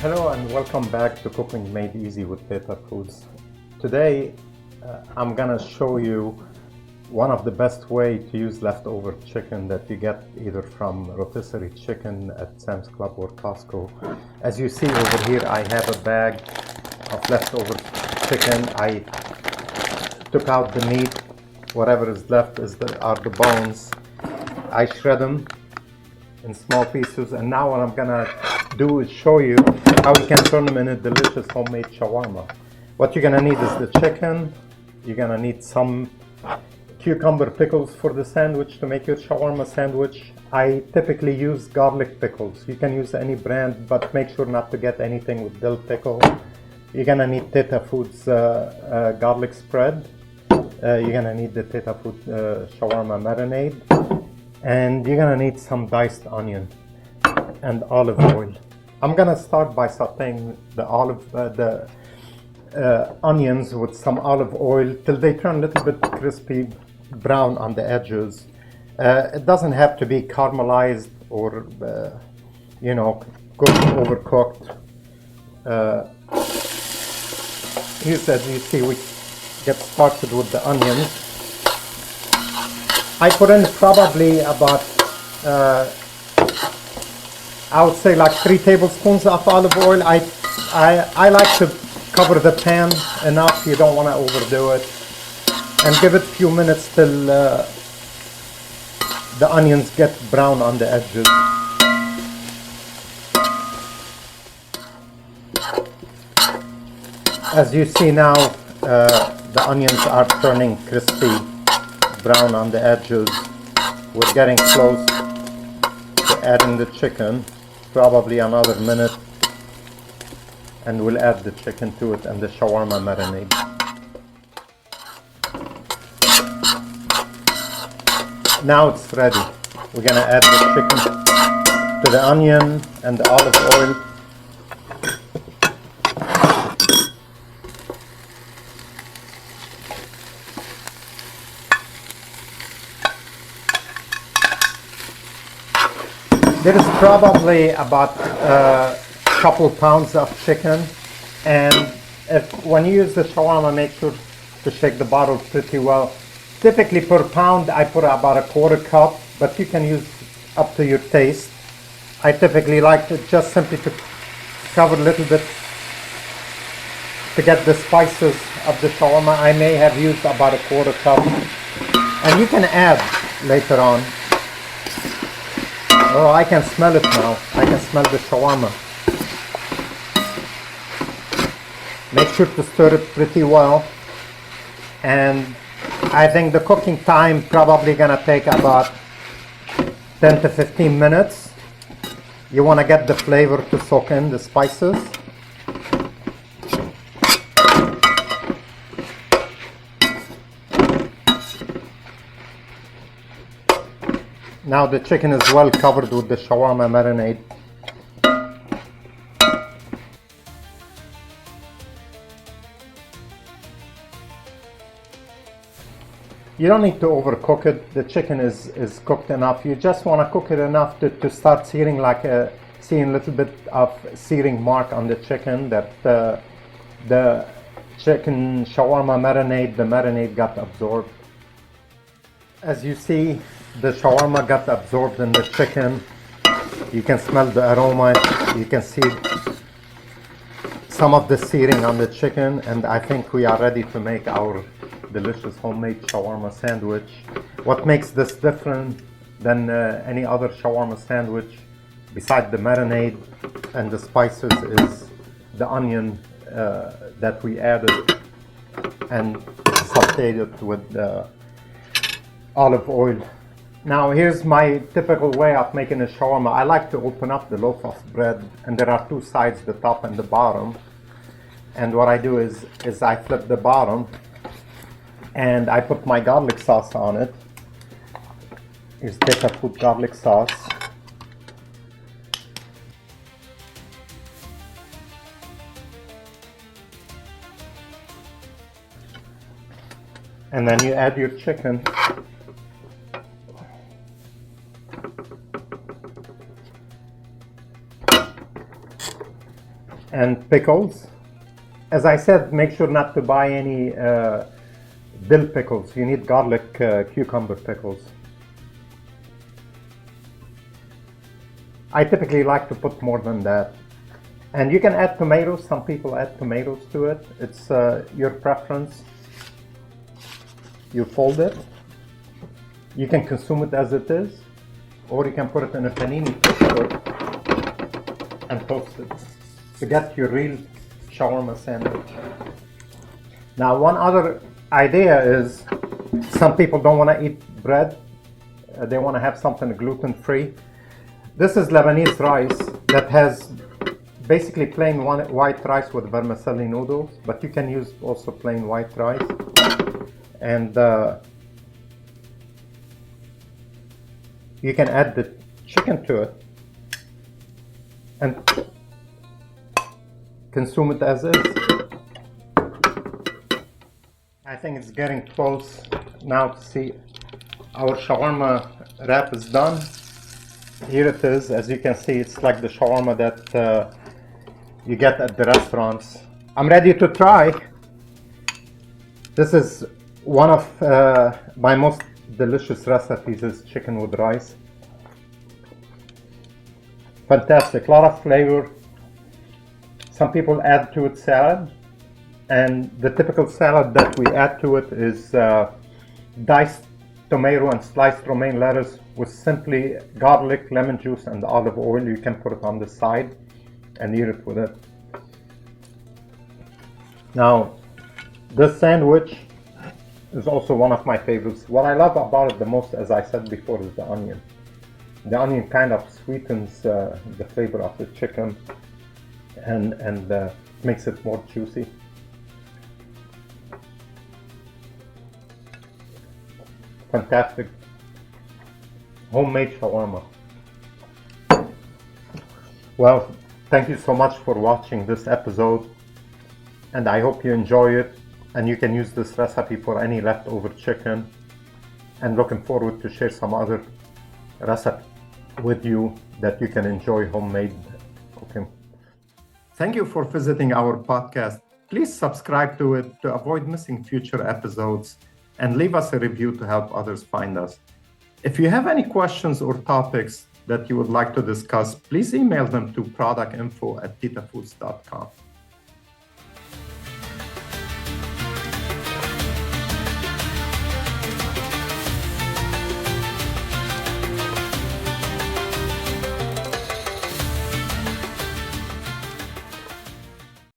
Hello and welcome back to Cooking Made Easy with Teta Foods. Today I'm gonna show you one of the best way to use leftover chicken that you get either from rotisserie chicken at Sam's Club or Costco. As you see over here, I have a bag of leftover chicken. I took out the meat. Whatever is left are the bones. I shred them in small pieces, and now what I'm gonna do is show you how you can turn them in a delicious homemade shawarma. What you're gonna need is the chicken. You're gonna need some cucumber pickles for the sandwich to make your shawarma sandwich. I typically use garlic pickles. You can use any brand, but make sure not to get anything with dill pickle. You're gonna need Teta Foods garlic spread. You're gonna need the Teta Foods shawarma marinade. And you're gonna need some diced onion and olive oil. I'm gonna start by sauteing the onions with some olive oil till they turn a little bit crispy brown on the edges. It doesn't have to be caramelized or overcooked. Here's, as you see, we get started with the onions. I put in probably about I would say like 3 tablespoons of olive oil. I like to cover the pan enough. You don't want to overdo it, and give it a few minutes till the onions get brown on the edges. As you see now, the onions are turning crispy brown on the edges. We're getting close to adding the chicken, probably another minute, and we'll add the chicken to it and the shawarma marinade. Now it's ready. We're gonna add the chicken to the onion and the olive oil. There is probably about a couple pounds of chicken, and when you use the shawarma, make sure to shake the bottle pretty well. Typically per pound I put about a 1/4 cup, but you can use up to your taste. I typically like to just simply to cover a little bit to get the spices of the shawarma. I may have used about a 1/4 cup, and you can add later on. Oh, I can smell it now. I can smell the shawarma. Make sure to stir it pretty well. And I think the cooking time probably gonna take about 10 to 15 minutes. You wanna get the flavor to soak in the spices. Now the chicken is well covered with the shawarma marinade. You don't need to overcook it. The chicken is cooked enough. You just want to cook it enough to start searing, seeing a little bit of searing mark on the chicken, that the chicken shawarma marinade, the marinade got absorbed. As you see, the shawarma got absorbed in the chicken. You can smell the aroma. You can see some of the searing on the chicken, and I think we are ready to make our delicious homemade shawarma sandwich. What makes this different than any other shawarma sandwich, besides the marinade and the spices, is the onion that we added and sauteed it with olive oil. Now here's my typical way of making a shawarma. I like to open up the loaf of bread, and there are 2 sides, the top and the bottom. And what I do is I flip the bottom and I put my garlic sauce on it. Here's Teta Foods garlic sauce. And then you add your chicken. and pickles. As I said, make sure not to buy any dill pickles. You need garlic cucumber pickles. I typically like to put more than that. And you can add tomatoes. Some people add tomatoes to it. It's your preference. You fold it. You can consume it as it is, or you can put it in a panini toaster and toast it to get your real shawarma sandwich. Now, one other idea is some people don't want to eat bread. They want to have something gluten-free. This is Lebanese rice that has basically plain white rice with vermicelli noodles, but you can use also plain white rice. And you can add the chicken to it and consume it as is. I think it's getting close now to see our shawarma wrap is done. Here it is. As you can see, it's like the shawarma that you get at the restaurants. I'm ready to try. This is one of my most delicious recipes, is chicken with rice. Fantastic, a lot of flavor. Some people add to it salad, and the typical salad that we add to it is diced tomato and sliced romaine lettuce with simply garlic, lemon juice, and olive oil. You can put it on the side and eat it with it. Now, this sandwich is also one of my favorites. What I love about it the most, as I said before, is the onion. The onion kind of sweetens the flavor of the chicken and makes it more juicy. Fantastic. Homemade shawarma. Well, thank you so much for watching this episode, and I hope you enjoy it, and you can use this recipe for any leftover chicken, and looking forward to share some other recipe with you that you can enjoy homemade cooking. Thank you for visiting our podcast. Please subscribe to it to avoid missing future episodes, and leave us a review to help others find us. If you have any questions or topics that you would like to discuss, please email them to productinfo@tetafoods.com.